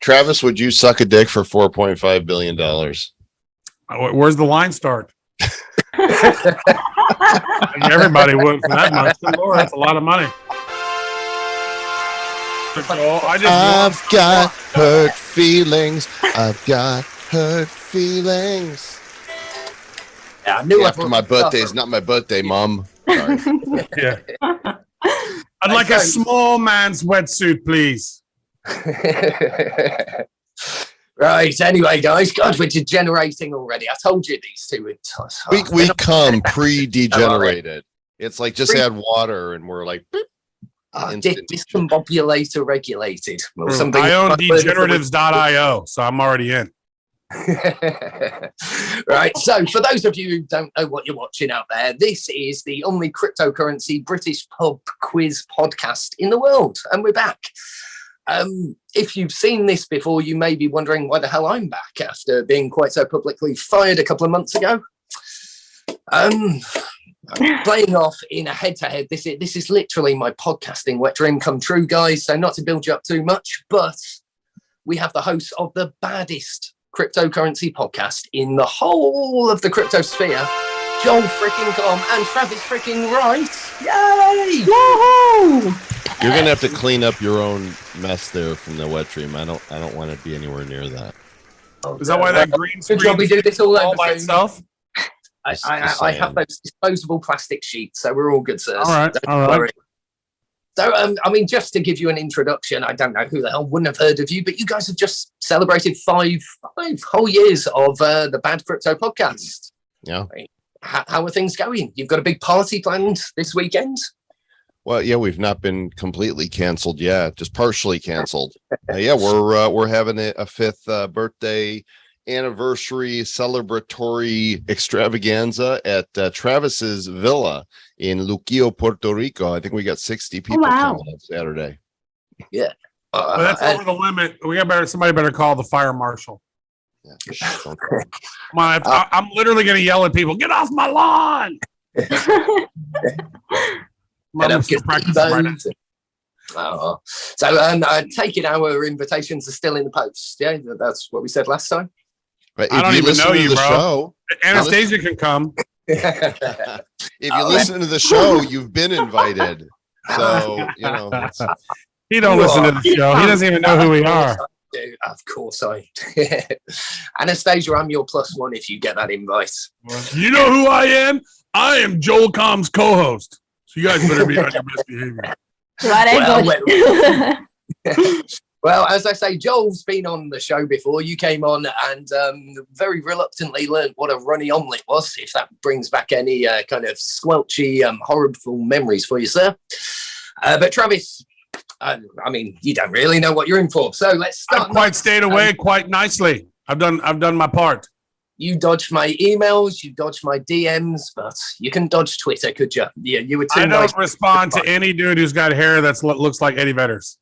Travis, would you suck a dick for $4.5 billion? Where's the line start? Everybody would for that much. Good Lord, that's a lot of money. I've got hurt feelings. I've got hurt feelings. Yeah, I knew after my birthday is not my birthday, Mom. Sorry. Yeah. I'd like a small man's wetsuit, please. Right. Anyway, guys, God, we're degenerating already. I told you these two would. We come pre-degenerated. It's like just add water, and we're like. Discombobulator regulated. Or something. I own degeneratives.io, so I'm already in. Right. So, for those of you who don't know what you're watching out there, this is the only cryptocurrency British pub quiz podcast in the world, and we're back. If you've seen this before, you may be wondering why the hell I'm back after being quite so publicly fired a couple of months ago. Playing off in a head-to-head, this is literally my podcasting wet dream come true, guys. So not to build you up too much, but we have the hosts of the baddest cryptocurrency podcast in the whole of the crypto sphere, Joel freaking Comm and Travis freaking Wright. Yay! Woohoo! You're gonna have to clean up your own mess there from the wet dream. I don't want to be anywhere near that. Is that why that green screen? Good job we do this all by itself? I have those disposable plastic sheets, so we're all good, sirs. All right. So, I mean, just to give you an introduction, I don't know who the hell wouldn't have heard of you, but you guys have just celebrated five whole years of the Bad Crypto podcast. Yeah. How are things going? You've got a big party planned this weekend? Well, yeah, we've not been completely canceled yet, just partially canceled. Yeah, we're having a fifth birthday anniversary celebratory extravaganza at Travis's villa in Luquillo, Puerto Rico. I think we got 60 people coming on Saturday. Yeah. Well, that's over the limit. Somebody better call the fire marshal. Yeah. Come on, I'm literally going to yell at people, get off my lawn. So I take it our invitations are still in the post. Yeah, that's what we said last time. But I don't even know you, bro. Show, Anastasia can come. If you listen to the show, you've been invited. So, he don't listen to the show. He doesn't even know who we are. Of course I do. Anastasia, I'm your +1 if you get that invite. You know who I am? I am Joel Comm's co-host. So you guys better be on your best behavior. Well, as I say, Joel's been on the show before. You came on and very reluctantly learned what a runny omelette was, if that brings back any kind of squelchy, horrible memories for you, sir. But Travis, I mean, you don't really know what you're in for. So let's start. I've quite stayed away quite nicely. I've done my part. You dodged my emails, you dodged my DMs, but you can dodge Twitter, could you? Yeah, you were too I don't respond to any dude who's got hair that looks like Eddie Vedder's.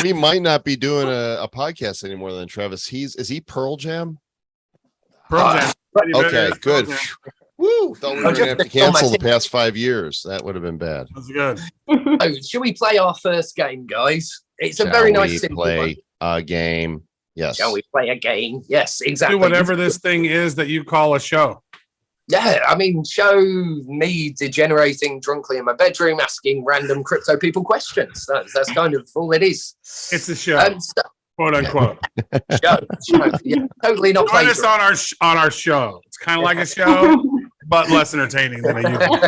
He might not be doing a podcast anymore than Travis. Is he Pearl Jam? Pearl Jam. Okay, good. Woo! Thought we were gonna have to cancel the past 5 years. That would have been bad. That's good. Oh, should we play our first game, guys? It's a very nice simple play a game. Yes. Shall we play a game? Yes, exactly. Do whatever this thing is that you call a show. Yeah, I mean, show me degenerating drunkly in my bedroom, asking random crypto people questions. That's kind of all it is. It's a show, quote unquote. Show. Yeah, totally not. Join us on our show. It's kind of like a show, but less entertaining than a usual.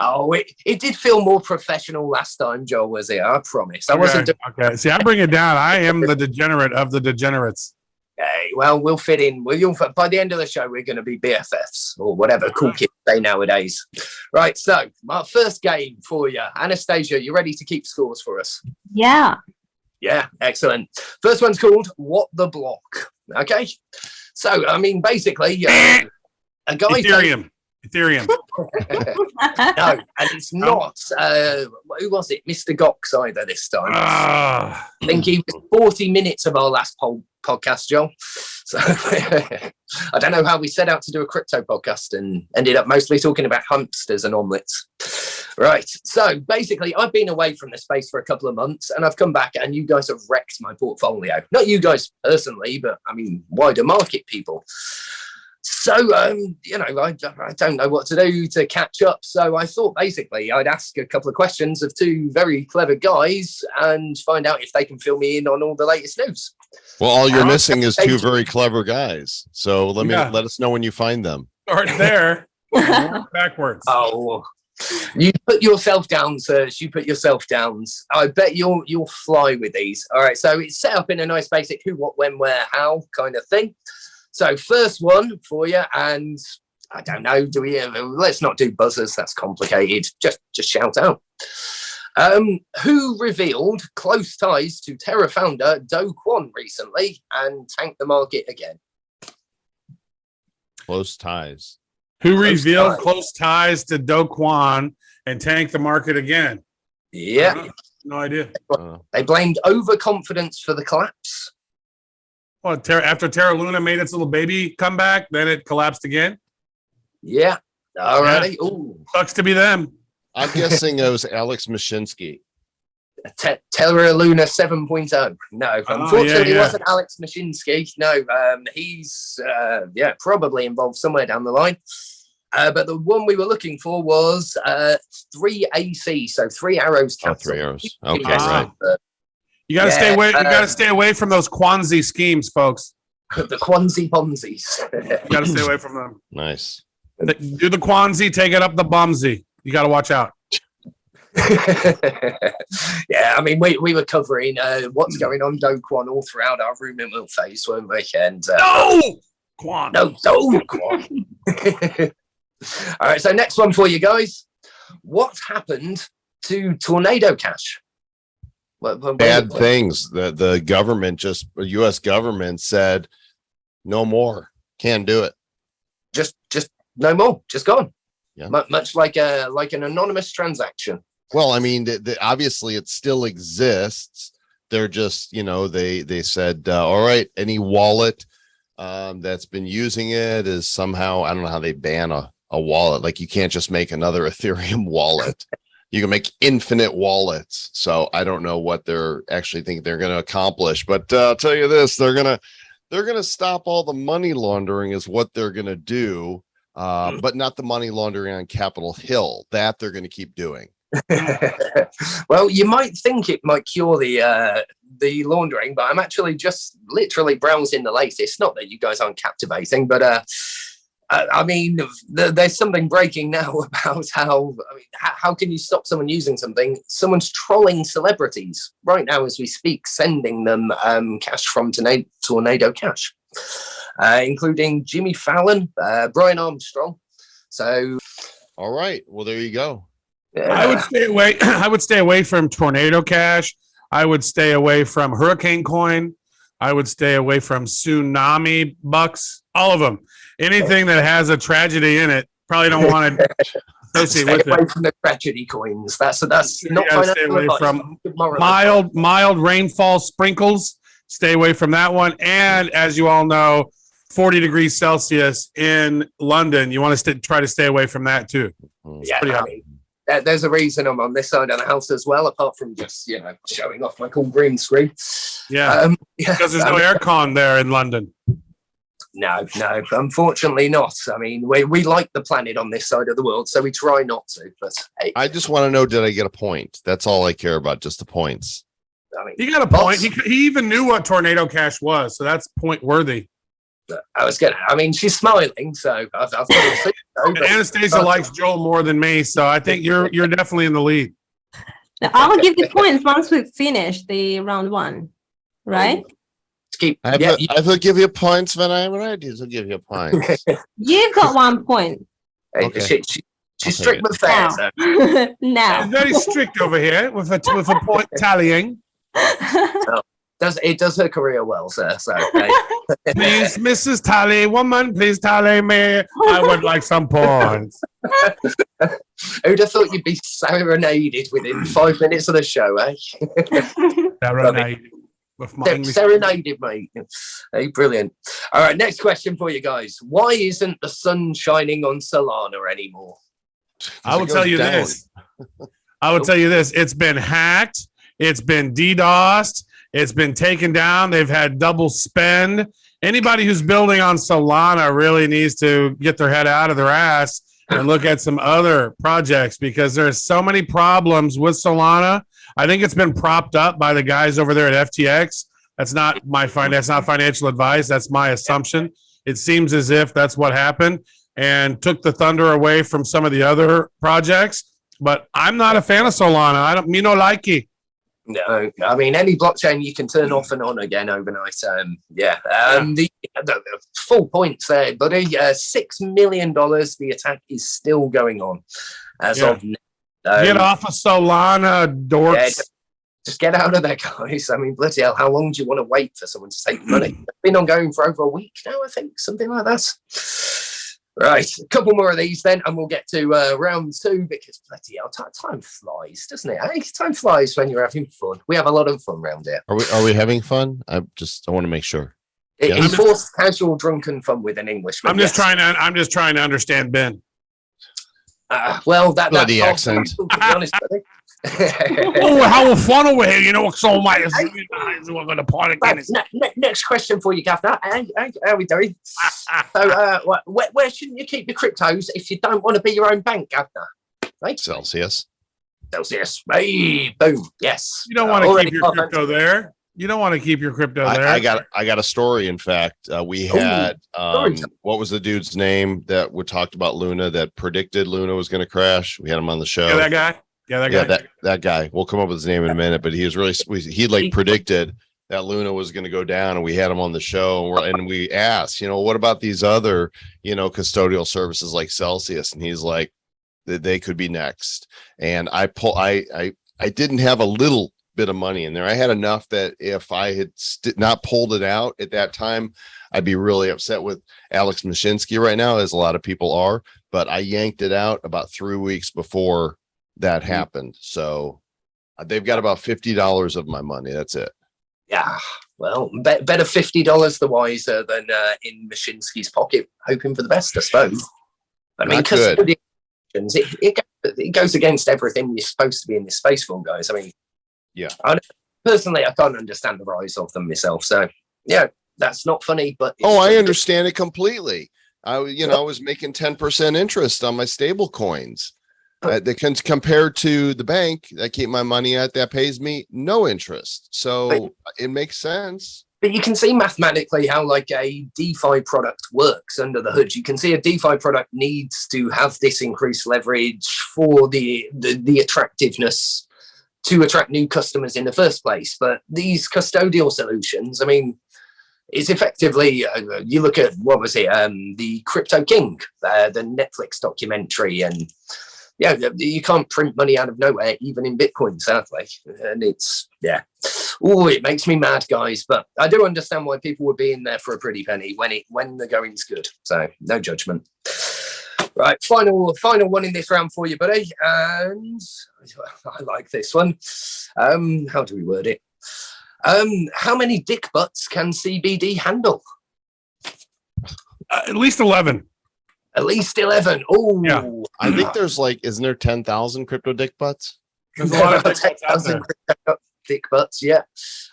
Oh, it did feel more professional last time, Joel, was it? I promise. I wasn't. Okay. See, I bring it down. I am the degenerate of the degenerates. Okay, well, we'll fit in. By the end of the show, we're going to be BFFs or whatever cool kids say nowadays. Right, so my first game for you. Anastasia, you ready to keep scores for us? Yeah. Yeah, excellent. First one's called What the Block. Okay, so, I mean, basically, a guy... Ethereum. Ethereum. No, and it's not. Who was it? Mr. Gox either this time. I think he was 40 minutes of our last podcast, Joel. So I don't know how we set out to do a crypto podcast and ended up mostly talking about hamsters and omelets. Right. So basically, I've been away from the space for a couple of months and I've come back and you guys have wrecked my portfolio. Not you guys personally, but I mean, wider market people. So, I don't know what to do to catch up. So I thought basically I'd ask a couple of questions of two very clever guys and find out if they can fill me in on all the latest news. Well, all you're missing is two very clever guys. So let us know when you find them. Start there. Backwards. Oh, you put yourself down, Serge. You put yourself down. I bet you'll fly with these. All right. So it's set up in a nice basic who, what, when, where, how kind of thing. So first one for you, and I don't know, let's not do buzzers, that's complicated. Just shout out. Who revealed close ties to Terra founder Do Kwon recently and tanked the market again? Close ties. Who revealed close ties to Do Kwon and tanked the market again? Yeah. No idea. They blamed overconfidence for the collapse. Well, after Terra Luna made its little baby comeback, then it collapsed again. Yeah. All righty. Yeah. Ooh. Sucks to be them. I'm guessing it was Alex Mashinsky. Terra Luna 7.0. No, unfortunately, it wasn't Alex Mashinsky. No, he's probably involved somewhere down the line. But the one we were looking for was 3AC, so 3 Arrows Capital. 3 Arrows. Okay, right. You gotta stay away. You gotta stay away from those Kwanzi schemes, folks. The Kwanzi Ponzi's. You gotta stay away from them. Nice. Do the Kwanzi, take it up the bumsy. You gotta watch out. Yeah, I mean, we were covering what's going on Do Kwon all throughout our room in Will phase, weren't we? And No Kwon. No Kwon. All right, so next one for you guys. What happened to Tornado Cash? Bad things. The government, U.S. government said no more. Can't do it. Just no more. Just gone. Yeah. Much like an anonymous transaction. Well, I mean, obviously it still exists. They're just, they said, all right, any wallet that's been using it is somehow, I don't know how they ban a wallet. Like you can't just make another Ethereum wallet. You can make infinite wallets. So I don't know what they're actually think they're going to accomplish, but I'll tell you this, they're going to stop all the money laundering is what they're going to do. But not the money laundering on Capitol Hill. That they're going to keep doing. Well, you might think it might cure the laundering, but I'm actually just literally browsing the latest. Not that you guys aren't captivating, but I mean, there's something breaking now about how can you stop someone using something? Someone's trolling celebrities right now as we speak, sending them cash from Tornado Cash, including Jimmy Fallon, Brian Armstrong. So, all right, well, there you go. I would stay away. I would stay away from Tornado Cash. I would stay away from Hurricane Coin. I would stay away from Tsunami Bucks. All of them. Anything that has a tragedy in it, probably don't want to associate with it. Stay away from the tragedy coins. That's not stay away from mild rainfall sprinkles. Stay away from that one. And as you all know, 40 degrees Celsius in London. You want to try to stay away from that too. Yeah, I mean, there's a reason I'm on this side of the house as well, apart from just showing off my cool green screen. Yeah, because there's no aircon there in London. No, unfortunately not. I mean, we like the planet on this side of the world, so we try not to. But hey, I just want to know, did I get a point? That's all I care about, just the points. I mean, he got a point. He even knew what Tornado Cash was, so that's point worthy. I mean, she's smiling, so I've got to see. Anastasia likes Joel more than me, so I think you're definitely in the lead. Now, I will give you points once we finish the round one, right? I will give you points when I'm ready to give you points. You've got 1 point. Okay. She's strict but fair. No. She's very strict over here with a point tallying. It does her career well, sir. So, Please, Mrs. Tally, woman, please tally me. I would like some points. who'd have thought you'd be serenaded within 5 minutes of the show, eh? Serenade with my English. Serenaded, mate. Hey, brilliant. All right, next question for you guys. Why isn't the sun shining on Solana anymore? I will tell you this. I will tell you this. It's been hacked. It's been DDoSed. It's been taken down. They've had double spend. Anybody who's building on Solana really needs to get their head out of their ass and look at some other projects because there's so many problems with Solana. I think it's been propped up by the guys over there at FTX. That's not that's not financial advice. That's my assumption. It seems as if that's what happened and took the thunder away from some of the other projects. But I'm not a fan of Solana. I don't me no like it. No, I mean, any blockchain you can turn off and on again overnight. The full points there, buddy. $6 million. The attack is still going on as of now. Get off of Solana, dorks. Yeah, just get out of there, guys. I mean, bloody hell, how long do you want to wait for someone to take money? It's been ongoing for over a week now, I think, something like that. Right, a couple more of these then, and we'll get to round two because bloody hell, time flies, doesn't it? Hey, time flies when you're having fun. We have a lot of fun around here. Are we having fun? I want to make sure. It's forced casual drunken fun with an Englishman. I'm just trying to understand Ben. Well, that bloody accent. To be honest, buddy. Oh, how fun over here! You know, so much. We're going to party again. Next question for you, Governor. How are we doing? So, where shouldn't you keep your cryptos if you don't want to be your own bank, Governor? Right? Celsius. Hey, boom. Yes. You don't want to keep your crypto there. You don't want to keep your crypto there. I got a story. In fact, we had what was the dude's name that we talked about Luna that predicted Luna was going to crash? We had him on the show. Yeah, that guy. That guy. We'll come up with his name in a minute, but he was really he predicted that Luna was going to go down, and we had him on the show, and we asked, what about these other, custodial services like Celsius? And he's like, they could be next. And I didn't have a little bit of money in there. I had enough that if I had not pulled it out at that time, I'd be really upset with Alex Mashinsky right now, as a lot of people are. But I yanked it out about 3 weeks before that happened. So they've got about $50 of my money. That's it. Yeah. Well, better $50 the wiser than in Mashinsky's pocket, hoping for the best, I suppose. I mean, it goes against everything you're supposed to be in this space for, guys. I mean, yeah. Personally, I can't understand the rise of them myself. So, yeah, that's not funny, but I understand it completely. I was making 10% interest on my stable coins. Compared to the bank that keep my money at, that pays me no interest. So it makes sense. But you can see mathematically how like a DeFi product works under the hood. You can see a DeFi product needs to have this increased leverage for the attractiveness to attract new customers in the first place. But these custodial solutions, I mean, it's effectively, you look at, what was it, the Crypto King, the Netflix documentary, and yeah, you can't print money out of nowhere, even in Bitcoin, sadly. And it's, yeah. Oh, it makes me mad, guys. But I do understand why people would be in there for a pretty penny when the going's good. So, no judgment. Right, final one in this round for you, buddy. And I like this one. How do we word it? How many dick butts can CBD handle? At least 11. At least 11. Oh, yeah. I think there's isn't there 10,000 crypto dick butts? There's a lot of dick butts. Yeah,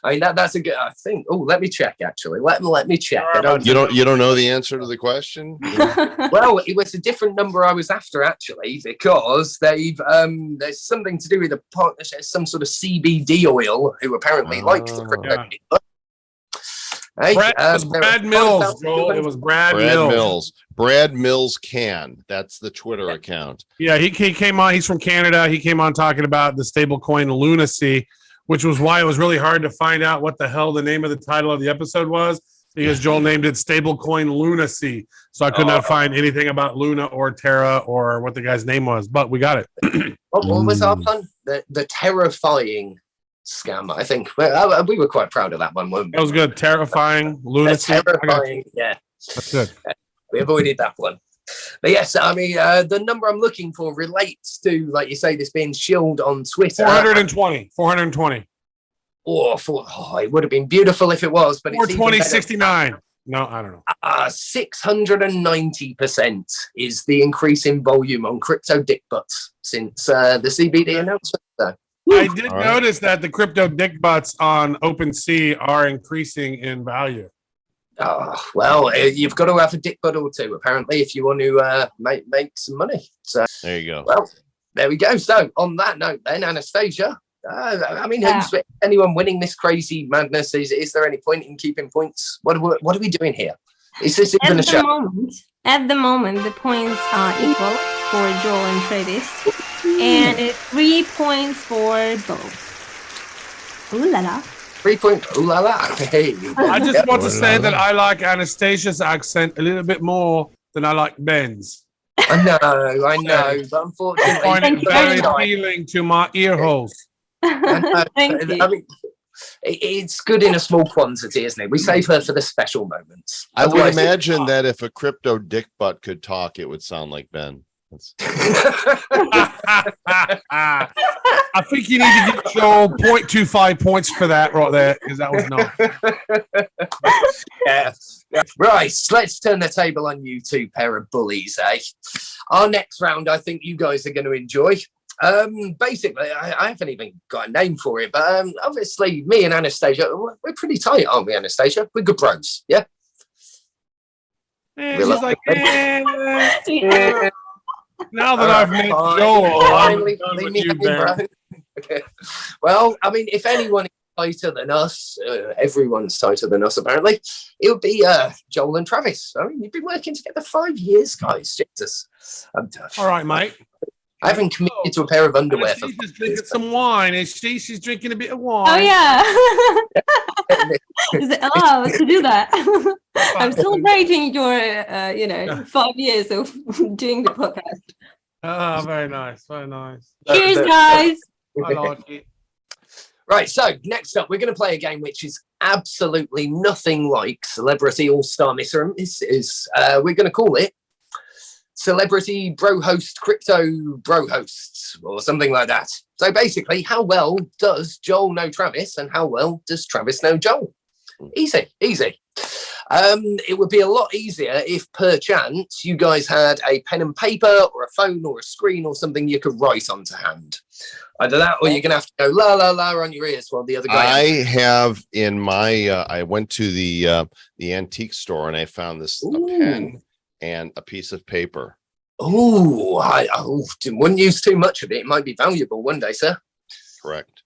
I mean that's a good. I think. Oh, let me check. Actually, let me check. You don't know the answer to the question? Well, it was a different number I was after actually, because they've there's something to do with a partnership, some sort of CBD oil who apparently likes the crypto. Yeah. Hey, Brad Mills, Joel. It was Brad Mills. Brad Mills can. That's the Twitter account. Yeah, he came on. He's from Canada. He came on talking about the stablecoin lunacy, which was why it was really hard to find out what the hell the name of the title of the episode was, because Joel named it stablecoin lunacy. So I could not find anything about Luna or Terra or what the guy's name was, but we got it. What was our fun? The terrifying scam. I think we were quite proud of that one, weren't we? That was good. Terrifying, lunacy. Terrifying. Yeah, That's good. we avoided that one. But yes, I mean, the number I'm looking for relates to, like you say, this being shilled on Twitter. 420. 420. It would have been beautiful if it was, but it's 420.69. No, I don't know. 690% is the increase in volume on crypto dick butts since the CBD announcement. So. I did notice that the crypto dick butts on OpenSea are increasing in value. Oh, well, you've got to have a dick butt or two, apparently, if you want to make some money. So There you go. well, there we go. So on that note, then, Anastasia, I mean, who's anyone winning this crazy madness? Is there any point in keeping points? What are we doing here? Is this even a show? At the moment, the points are equal for Joel and Travis, and it's 3 points for both. Ooh la la. 3 point. Ooh la la. Hey. I just want to say that I like Anastasia's accent a little bit more than I like Ben's. I know, but I unfortunately, find it very I appealing to my ear holes. Thank you. mean, it's good in a small quantity, isn't it? We save her for the special moments. I would Otherwise, imagine that if a crypto dick butt could talk, it would sound like Ben. I think you need to get Joel 0.25 points for that right there, because that was no. Yeah. Right, let's turn the table on you two pair of bullies, eh? Our next round, I think you guys are going to enjoy. Basically, I haven't even got a name for it, but obviously, me and Anastasia, we're pretty tight, aren't we, Anastasia? We're good bros, yeah? And she's like, Yeah. now that I've met Joel, Finally, I'm done leave with me you, hanging, Ben. bro. Well, I mean, if anyone is tighter than us, everyone's tighter than us, apparently, it would be Joel and Travis. I mean, you've been working together 5 years, guys. Jesus. All right, mate. I haven't committed to a pair of underwear for She's 5 just drinking years. some wine. She's drinking a bit of wine. Oh yeah. Is it allowed to do that? I'm celebrating your 5 years of doing the podcast. Oh, very nice. Very nice. Cheers, guys. I like it. Right, so next up, we're going to play a game which is absolutely nothing like Celebrity All-Star Misser. We're going to call it Celebrity Bro Host Crypto Bro Hosts, or something like that. So basically, how well does Joel know Travis, and how well does Travis know Joel? Easy. It would be a lot easier if, perchance, you guys had a pen and paper, or a phone, or a screen, or something you could write onto hand. Either that, or you're gonna have to go la la la on your ears while the other guy. I have in my. I went to the antique store and I found this a pen and a piece of paper. Oh, I wouldn't use too much of it. It might be valuable one day, sir. Correct.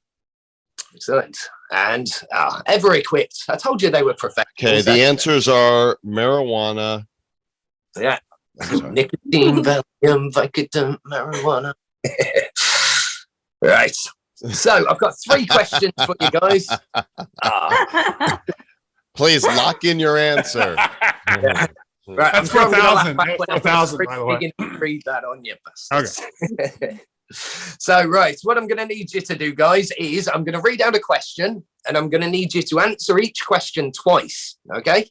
Excellent. And ever equipped. I told you they were professionals. Okay, the answers are marijuana. Yeah. Sorry. Nicotine, Valium, Vicodin, marijuana. Right. So I've got 3 questions for you guys. Please lock in your answer. Right, That's I'm gonna 4,000. laugh back when I 4,000, by the way. begin to read that on you. Okay. So, right, what I'm going to need you to do, guys, is I'm going to read out a question, and I'm going to need you to answer each question twice. Okay.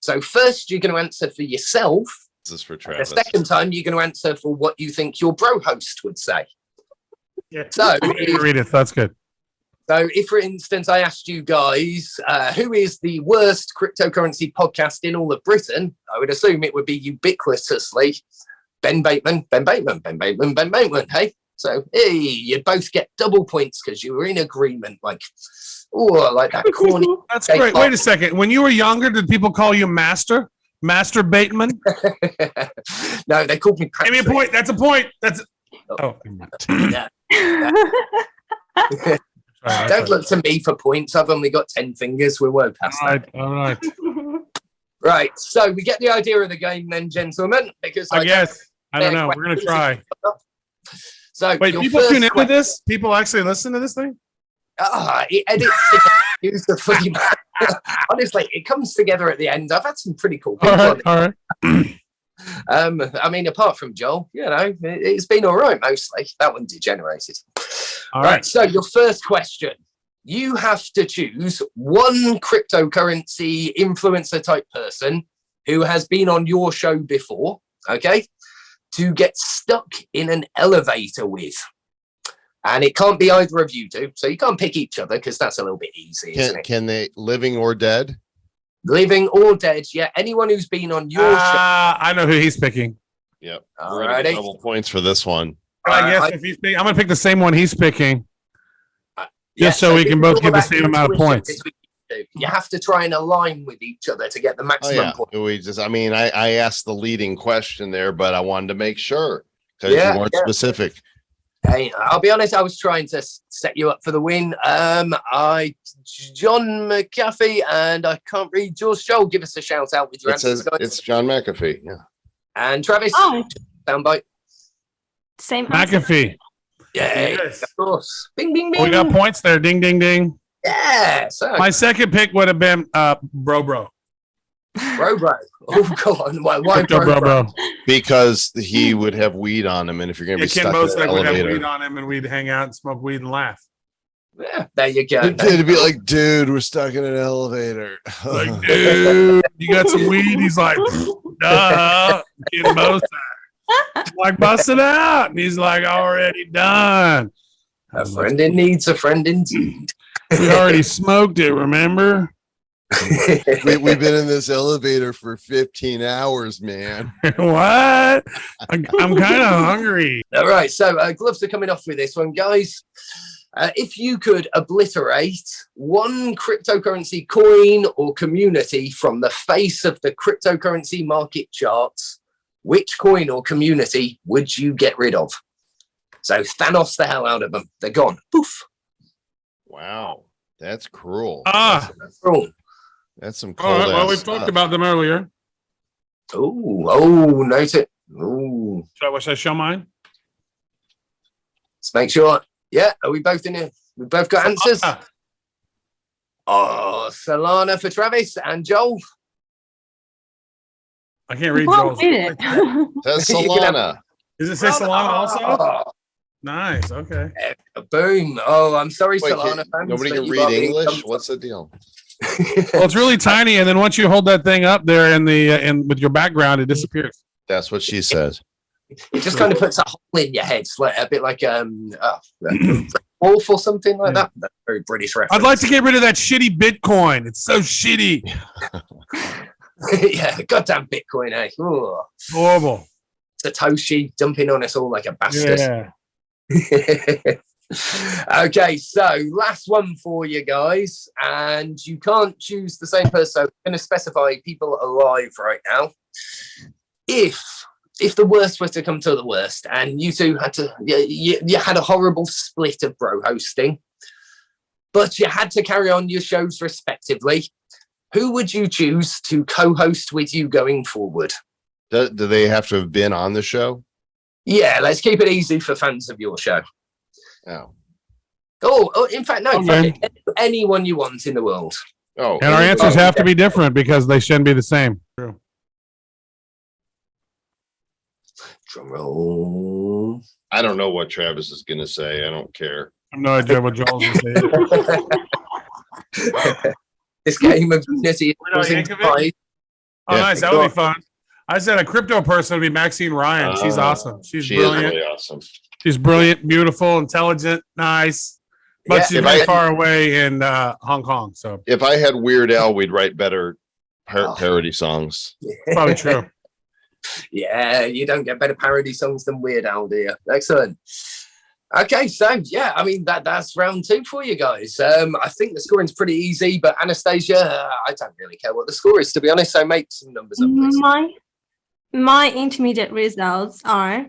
So first, you're going to answer for yourself. This is for The Travis. second time, you're going to answer for what you think your bro host would say. Yeah. So, Read it. That's good. So if, for instance, I asked you guys, who is the worst cryptocurrency podcast in all of Britain, I would assume it would be ubiquitously Ben Bateman, hey? So, hey, you'd both get double points because you were in agreement, like that corny. That's great. Wait a second. When you were younger, did people call you Master Bateman? No, they called me Give me a Patrick. point. That's a point. That's. Oh. Yeah. Don't look to me for points. I've only got 10 fingers. We're well past that. All right. Right. So we get the idea of the game then, gentlemen, because I guess. I don't know. We're going to try. So Wait, people tune into this? People actually listen to this thing? It edits beautifully. Honestly, it comes together at the end. I've had some pretty cool people. All right. I mean, apart from Joel, it's been all right mostly. That one degenerated. All Right. right. So your first question. you have to choose one cryptocurrency influencer type person who has been on your show before, okay, to get stuck in an elevator with. And it can't be either of you two. So you can't pick each other because that's a little bit easy, isn't it? Can they living or dead? Living or dead, yeah. Anyone who's been on your show. I know who he's picking. Yep. All We're gonna get righty. double points for this one. I guess if he's picking, I'm going to pick the same one he's picking. Yeah, Just so we this can is both all get the about same amount of intuition points. between you two. You have to try and align with each other to get the Oh, maximum yeah. point. I asked the leading question there, but I wanted to make sure because Yeah, you weren't yeah. specific. Hey, I'll be honest, I was trying to set you up for the win. John McAfee, and I can't read George Joel. Give us a shout out with your answers, guys. It's John McAfee. Yeah. And Travis, Oh, soundbite. same answer. McAfee. Yeah, Yes. of course. Bing, bing, bing. We got points there. Ding, ding, ding. Yeah, so My second pick would have been Bro. bro. Oh, go on. Why Crypto Bro. Because he would have weed on him, and if you're going to Yeah, be Ken stuck in Bosak an would have elevator, weed on him and we'd hang out and smoke weed and laugh. Yeah, there you go. it'd be like, dude, we're stuck in an elevator. Like, dude, you got some weed? He's like, duh. Ken Bosak. Like, bust it out. And he's like, already done. A friend in need's a friend indeed. We already smoked it, remember? We've been in this elevator for 15 hours, man. What? I'm kind of hungry. All right, so gloves are coming off with this one, guys. If you could obliterate one cryptocurrency coin or community from the face of the cryptocurrency market charts, which coin or community would you get rid of? So Thanos the hell out of them. They're gone. Poof. Wow, that's cruel. That's wrong. That's some All cold right, well, we ass talked stuff. about them earlier. Oh, note it. Oh, Should I show mine? let's make sure. Yeah, are we both in here? We both got answers. Ah, Oh, Solana for Travis and Joel. I can't read Oh, Joel's. read it. That's You can have- Solana. Does it say Solana also? Oh, Nice. Okay. boom. Oh, I'm sorry, Wait, Solana fans. nobody but can you read are being English. dumped. What's the deal? Well, it's really tiny, and then once you hold that thing up there in the with your background, it disappears. That's what she says. It just kind of puts a hole in your head, like a bit like wolf or something like that. That's a very British reference. I'd like to get rid of that shitty Bitcoin. It's so shitty. Yeah, goddamn Bitcoin, eh? Ooh. Horrible. Satoshi dumping on us all like a bastard. Yeah. Okay, so last one for you guys, and you can't choose the same person. So I'm going to specify people alive right now. If the worst were to come to the worst, and you two had to, you had a horrible split of bro hosting, but you had to carry on your shows respectively, who would you choose to co-host with you going forward? Do they have to have been on the show? Yeah, let's keep it easy for fans of your show. Oh. Oh, in fact, no, Okay. fuck it. Anyone you want in the world. Oh. And our answers have to be different because they shouldn't be the same. True. Drum roll. I don't know what Travis is going to say. I don't care. I have no idea what Joel's going to say. This game of unity We're not was Yankovic? implied. Oh, Yeah. nice. That would be fun. I said a crypto person would be Maxine Ryan. She's awesome. She's She brilliant. is really awesome. She's brilliant, beautiful, intelligent, nice. But Yeah, she's if very I- far away in Hong Kong. So If I had Weird Al, we'd write better parody songs. probably true. Yeah, you don't get better parody songs than Weird Al, do you? Excellent. Okay, so yeah, I mean that's round two for you guys. I think the scoring's pretty easy, but Anastasia, I don't really care what the score is, to be honest. So make some numbers up, please. My intermediate results are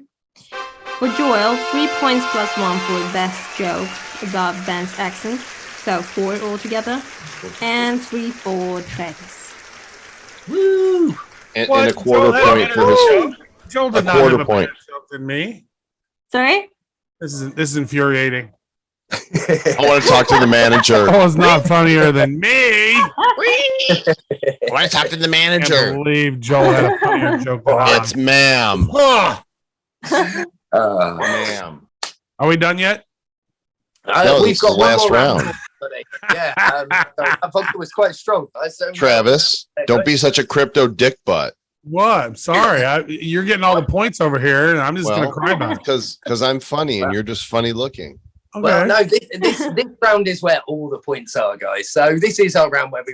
for Joel, 3 points plus 1 for best joke about Ben's accent, so 4 altogether, and 3 for Travis. Woo! And What? a quarter Joel had a point better for his. joke? Joel did a not have quarter a point. better joke than me. Sorry? This is infuriating. I want to talk to the manager. Joel is not funnier than me. I want to talk to the I manager. can't believe Joel had a funnier joke than I. It's ma'am. Uh, Ma'am. Are we done yet? No, we've this got is the one last more round. funny. Yeah, so that vodka was quite strong. Travis, don't be such a crypto dick butt. What? I'm sorry. You're getting all the points over here, and I'm just going to cry about it. Because I'm funny and you're just funny looking. Okay. Well, no, this round is where all the points are, guys. So this is our round where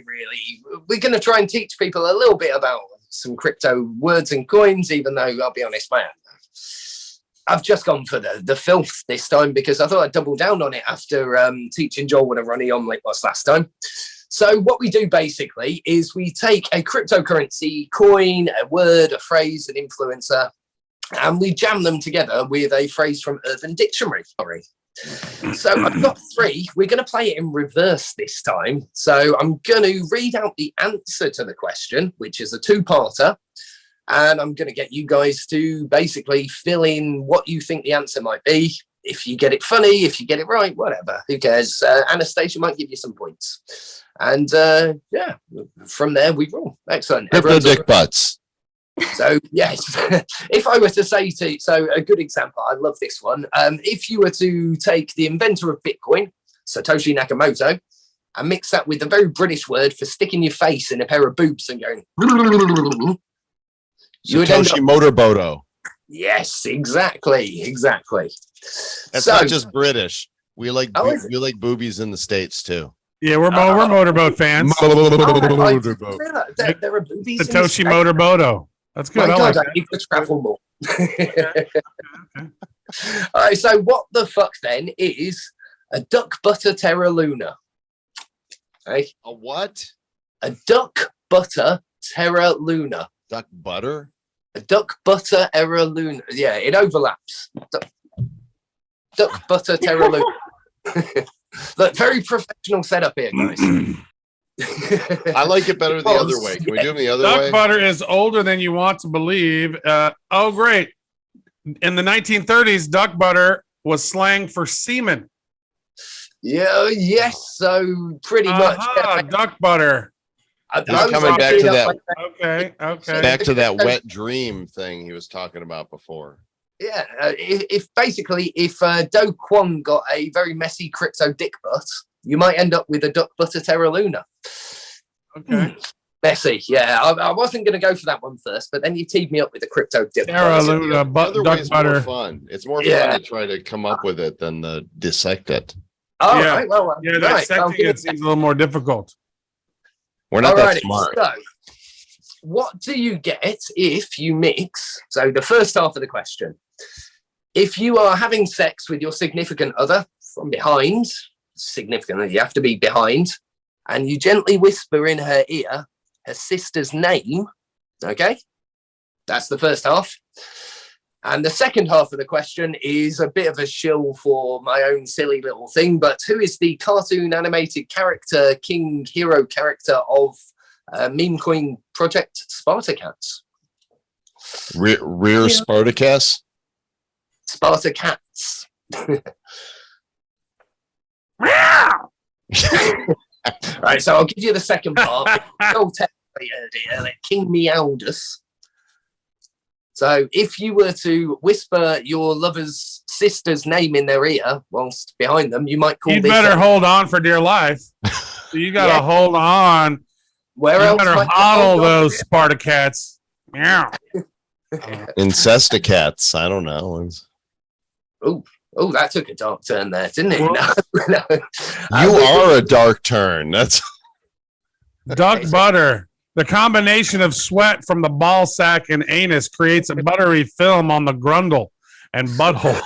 we're going to try and teach people a little bit about some crypto words and coins, even though I'll be honest, man, I've just gone for the filth this time because I thought I'd double down on it after teaching Joel what a runny omelette was last time. So what we do basically is we take a cryptocurrency coin, a word, a phrase, an influencer, and we jam them together with a phrase from Urban Dictionary. Sorry. So I've got 3. We're going to play it in reverse this time. So I'm going to read out the answer to the question, which is a 2-parter. And I'm going to get you guys to basically fill in what you think the answer might be. If you get it funny, if you get it right, whatever, who cares? Anastasia might give you some points. And yeah, from there we roll. Excellent. Crypto dick butts. So yes, if I were to say so a good example, I love this one. If you were to take the inventor of Bitcoin, Satoshi Nakamoto, and mix that with a very British word for sticking your face in a pair of boobs and going, you would end Satoshi up, Motorboto. yes, exactly. That's So- not just British. We like Oh, is it? we like boobies in the States too. Yeah, we're motorboat fans. I didn't Motorboat. realize there are boobies in the Satoshi States. Motorboto. That's good. My I God, like I need to travel more. All right, so what the fuck then is a duck butter Terra Luna? Okay, A what? a duck butter Terra Luna. Duck butter? A duck butter Terra Luna. Yeah, it overlaps. Duck butter Terra Luna. Look, very professional setup here, guys. I like it better the other way. Can we do them the other Duck way? butter is older than you want to believe. Oh, great. In the 1930s, duck butter was slang for semen. Yeah, yes, so pretty much. Duck butter. I Just was coming back thinking to of that. Okay. Back to that wet dream thing he was talking about before. Yeah, if Do Kwon got a very messy crypto dick butt, you might end up with a duck butter Terra Luna. Okay. Messy, yeah. I wasn't going to go for that one first, but then you teed me up with a crypto dick Terra butt. Luna, The other duck way's butter. more fun. It's more Yeah. fun to try to come up with it than to dissect it. Oh, Yeah. right, well, Yeah, right, dissecting it seems a little more difficult. We're not that Alrighty, smart. so what do you get if you mix? So the first half of the question. If you are having sex with your significant other from behind, significantly, you have to be behind, and you gently whisper in her ear her sister's name, okay? That's the first half. And the second half of the question is a bit of a shill for my own silly little thing, but who is the cartoon animated character, king hero character of meme coin project Spartacats? Rear Spartacus? Spartacats. Right, so I'll give you the second part. Oh, technically, like King Meowdus. So if you were to whisper your lover's sister's name in their ear whilst behind them, you might call You this. better hold on for dear life. So you got to Yeah. hold on. Where You else? better might you hodl hold on? those Spartacats. Meow. Incesticats. I don't know. Oh, that took a dark turn there, didn't it? Well- No. You are a dark turn. That's Duck butter. The combination of sweat from the ball sack and anus creates a buttery film on the grundle and butthole.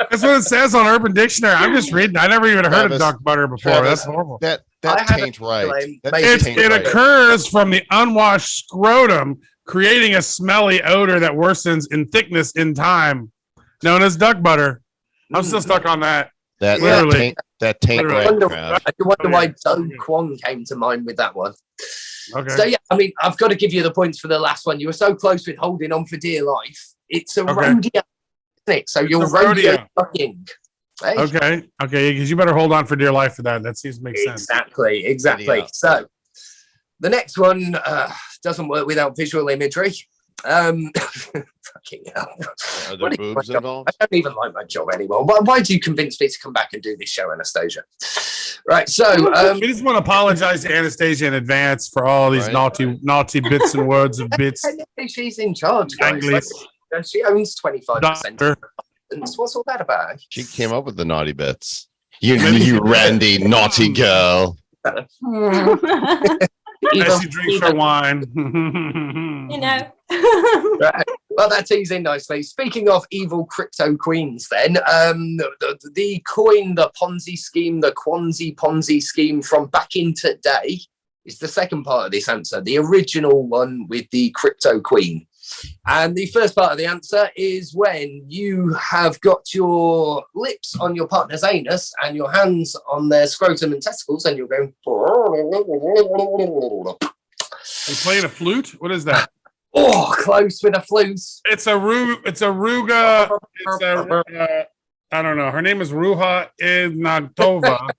That's what it says on Urban Dictionary. I'm just reading. I never even heard Travis, of duck butter before. Travis, That's horrible. that I had taint a right. feeling That maybe- taint It right. occurs from the unwashed scrotum, creating a smelly odor that worsens in thickness in time, known as duck butter. I'm still stuck on that. That Literally. taint Literally. right. wonder, Trav. I wonder why Do Okay. Kwon came to mind with that one. Okay. So yeah, I mean, I've got to give you the points for the last one. You were so close with holding on for dear life. It's a Okay. rodeo, isn't it? So you're a rodeo. rodeo fucking. Hey? Okay. Because you better hold on for dear life for that. That seems to make sense. Exactly. Yeah. So the next one doesn't work without visual imagery. Fucking hell. Are there boobs involved? I don't even like my job anymore. Why do you convince me to come back and do this show, Anastasia? Right, so we just want to apologize to Anastasia in advance for all these naughty bits and words of bits. She's in charge, guys. Like, she owns 25%. What's all that about? She came up with the naughty bits. You Randy, naughty girl. As she drinks her wine. You know. Right. Well, that tees in nicely. Speaking of evil crypto queens, then, the coin, the Ponzi scheme, the Quanzi Ponzi scheme from back in today is the second part of this answer, the original one with the crypto queen. And the first part of the answer is when you have got your lips on your partner's anus and your hands on their scrotum and testicles, and you're going. And playing a flute? What is that? Oh, close with a flute. It's a Ruga. It's a I don't know. Her name is Ruha Ignatova.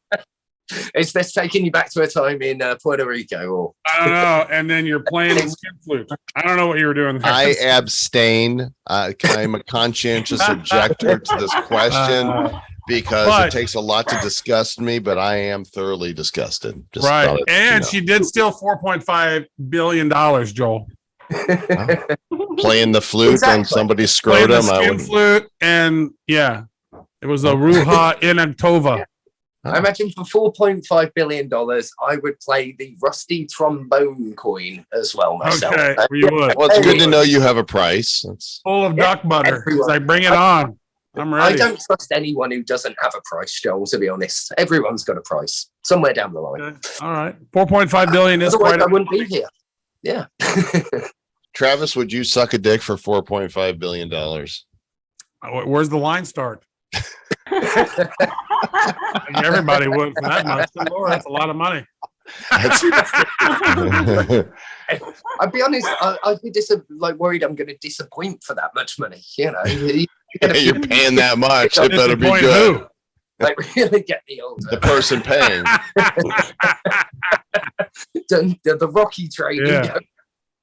Is this taking you back to a time in Puerto Rico? Or? I don't know. And then you're playing the skin flute. I don't know what you were doing there. I abstain. I'm a conscientious objector to this question because it takes a lot to disgust me, but I am thoroughly disgusted. Just right. And she did steal $4.5 billion, Joel. Playing the flute on somebody's scrotum. Playing the skin flute. And yeah, it was a Ruha Ignatova. I imagine for $4.5 billion, I would play the rusty trombone coin as well myself. Okay, you would. Well, it's good to know you have a price. It's full of duck butter. It's like, bring it on. I'm ready. I don't trust anyone who doesn't have a price, Joel, to be honest. Everyone's got a price somewhere down the line. Okay. All right. 4.5 billion is Otherwise, quite I wouldn't be here. Yeah. Travis, would you suck a dick for $4.5 billion? Where's the line start? Everybody would for that much. Lord, that's a lot of money. I'd be honest, I'd be worried I'm going to disappoint for that much money. You know, you're paying that much. It better be good. Who? Like, really get the old person paying. the Rocky trade. Yeah.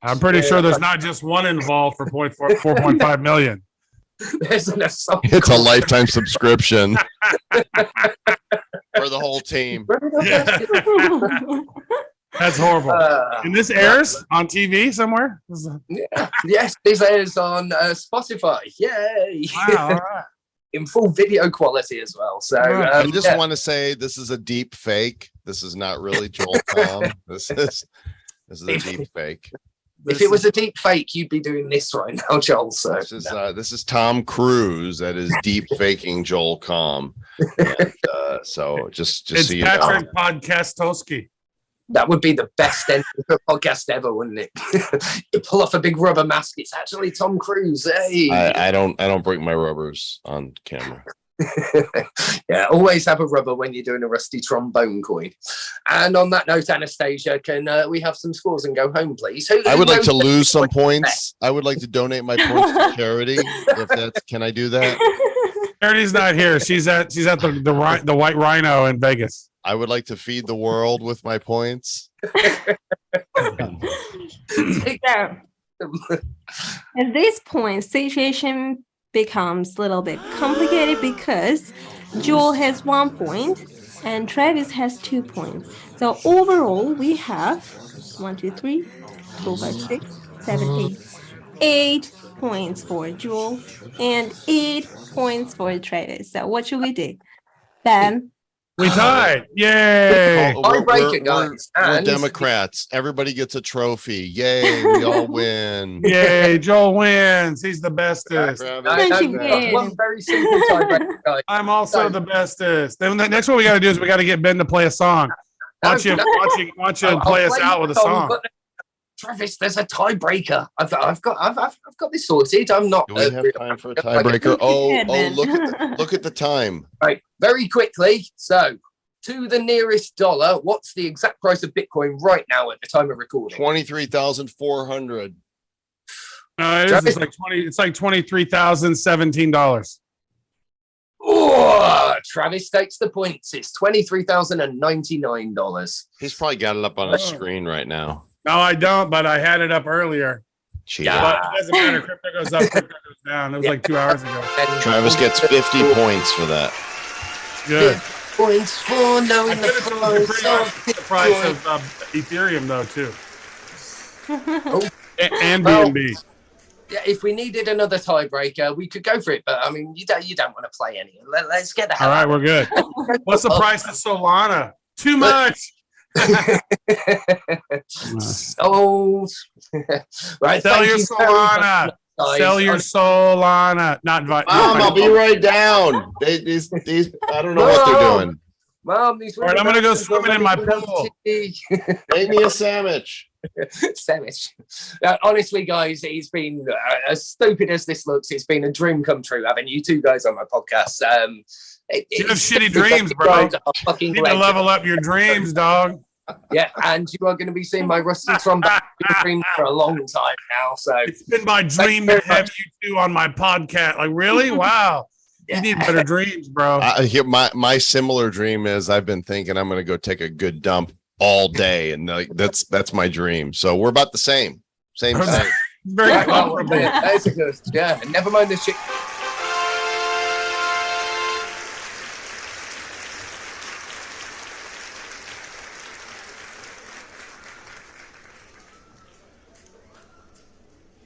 I'm pretty sure there's not just one involved for 4.5 million. It's a lifetime subscription for the whole team. Yeah. That's horrible. And this airs on TV somewhere? Yeah. Yes, this airs on Spotify. Yay! Wow, all right. In full video quality as well. So I just want to say this is a deep fake. This is not really Joel Comm. This is a deep fake. If it was a deep fake, you'd be doing this right now, Joel. So this is Tom Cruise that is deep faking Joel Comm. And, so just it's so you Patrick know. Podcastoski. That would be the best end of a podcast ever, wouldn't it? You pull off a big rubber mask. It's actually Tom Cruise. Hey. I don't break my rubbers on camera. Yeah, always have a rubber when you're doing a rusty trombone coin. And on that note, Anastasia, can we have some scores and go home, please? I would like to lose some points. I would like to donate my points to charity. Can I do that? Charity's not here. She's at the White Rhino in Vegas. I would like to feed the world with my points. So, at this point, situation becomes a little bit complicated because Joel has 1 point and Travis has 2 points. So overall, we have 1, 2, 3, 4, 5, 6, 7, 8 points for Joel and 8 points for Travis. So what should we do? Then we tied. Yay! Tiebreaker, guys. We're Democrats. Everybody gets a trophy. Yay! We all win. Yay! Joel wins. He's the bestest. One very simple tiebreaker, guys. I'm also the bestest. Then the next one we got to do is we got to get Ben to play a song. Why don't you play us out with a song? Travis, there's a tiebreaker. I've got this sorted. I'm not. Do we have time for a tiebreaker? Look at the time. Right, very quickly. So, to the nearest dollar, what's the exact price of Bitcoin right now at the time of recording? 23,400. It's like $23,017. Oh, Travis takes the points. It's $23,099. He's probably got it up on his screen right now. No, I don't, but I had it up earlier. Cheater. Yeah. But it doesn't matter. Crypto goes up, crypto goes down. It was like 2 hours ago. Travis gets 50 points for that. Good. Points for knowing I the could have told you the price Bitcoin. of Ethereum though too, Oh, and Well, BNB. yeah, if we needed another tiebreaker, we could go for it. But I mean, you don't want to play any. Let's get the hell All right, out. we're good. What's the price of Solana? Too much. Sold. Right, Sell thank your you very much, Solana. guys. Sell your Solana. Not Mom, I'll be right down. These I don't know what they're doing. Mom, these All right, I'm gonna go swimming in my pool. Make me a sandwich. Sandwich. Honestly, guys, it's been as stupid as this looks. It's been a dream come true having you two guys on my podcast. You have shitty dreams, bro. You You need to level up your dreams, dog. Yeah, and you are going to be seeing my rusty trombone dream for a long time now. So It's been my dream to have you two on my podcast. Like, really? Wow. You need better dreams, bro. Here, my similar dream is I've been thinking I'm going to go take a good dump all day, and like that's my dream. So we're about the same. Same. Very Right, well, comparable. that's a good. Yeah, never mind the shit.